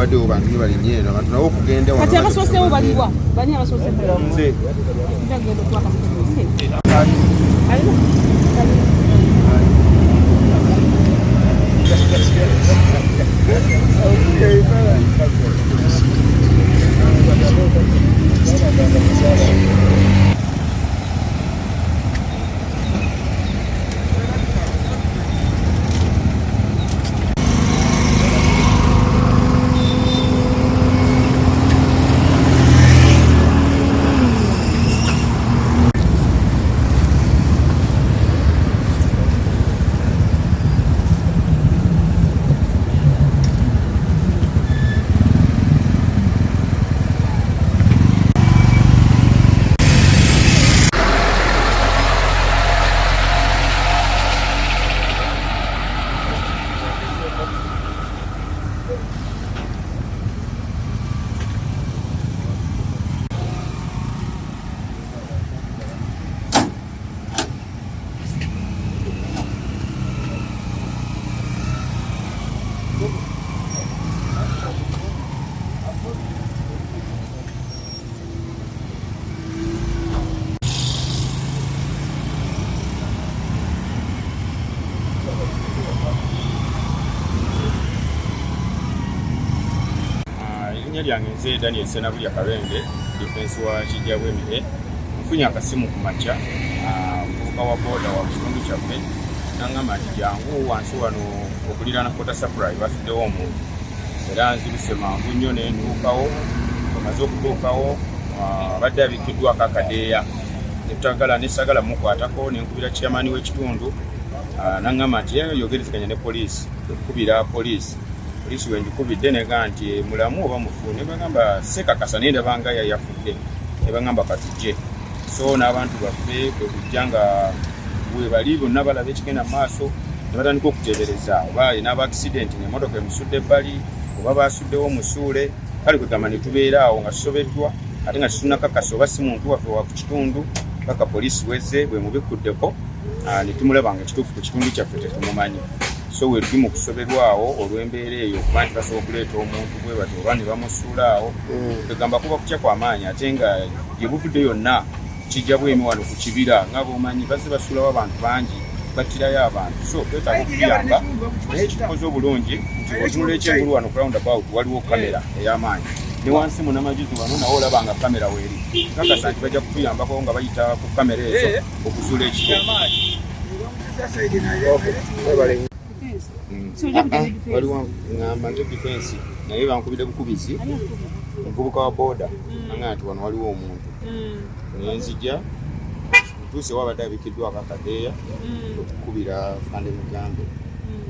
Watu bangi bali nyene abantu nabo kugenda kati abasose bo baliwa bani abasose nze ndagenda kwa kamutse Nze Daniel Senabulya Kabenge defense wa Kijjabwe Emire mfunya akasimu ku makya muvubuka wa boda wa kitundu kyaffe n'angamba nti jangu wansi wano okuliraana Port Supply bafuddewo omuntu era nziruse mangu nnyo nentuukawo amaze okutuukawo abadde abikiddwako akadeeya netutagala nesagala mukwatako nenkubira chairman w'ekitundu n'angamba nti yogerezeganya ne poliisi okukubira poliisi polisi wenjikubidde nega nti mulamu oba mufu ne bagamba sekakasa nenda banga yafudde ne bagamba katujje so n'abantu baffe kwe kujja nga we bali bonna balaba ekigenda maaso ne batandika okuteebereza oba n'aba accident ng'emmotoka emusudde ebbali oba basuddewo musuule kale kwegamba ne tubeera awo nga tusobeddwa ate nga tetunakakasa oba si muntu waffe wa ku kitundu paka polisi wezze bwe mubikuddeko ne tumulaba nga ekituufu ku kitundu kyaffe tetumumanyi so we tuli mu kusoberwawo olw'embeera eyo okuba nti basobola okuleeta omuntu bwe batyo oba ne bamusuula awo tegamba kuba kutya kw'amaanyi ate nga gye buvudde yonna kijja bwemi wano ku kibira nga bw'omanyi bazze basuulawo abantu bangi battirayo abantu so twetaaga okuyamba naye ekitukoze obulungi nti otunula ekyengulu wano ku roundabout waliwo kamera ey'amaanyi ne wansi munamajuzi wano nawo olaba nga kamera weeri kakasa nti bajja kutuyambako nga bayita ku kamera ezo okuzuula ekituufu. waliwo ngamba nze defense naye bankubidde bukubizi omuvubuka wa boda anga nti wano waliwo omuntu nenzija tuuse wabadde abikiddwako akadeeya okukubira Fande Mugambe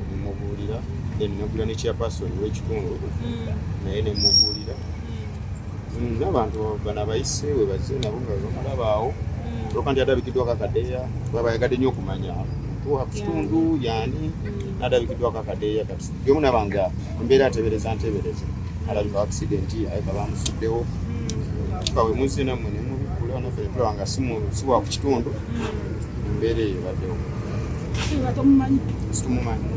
nemubuulira then nagula ne chairperson w'ekitundu naye nemubuulira n'abantu bano abayise we bazze nabo nga bamalabaawo olwoka nti adabikiddwako akadeeya babayagadde nnyo okumanya wa kitundu yani nadabikiddwako akadeeya kati yomu nabanga embeera atebereza ntebereza alabika accident ayika bamusuddewo tukawe muzze nammwe nemubikula naffe netulabanga si wa ku kitundu embeera eyo ebaddewo situmumanyi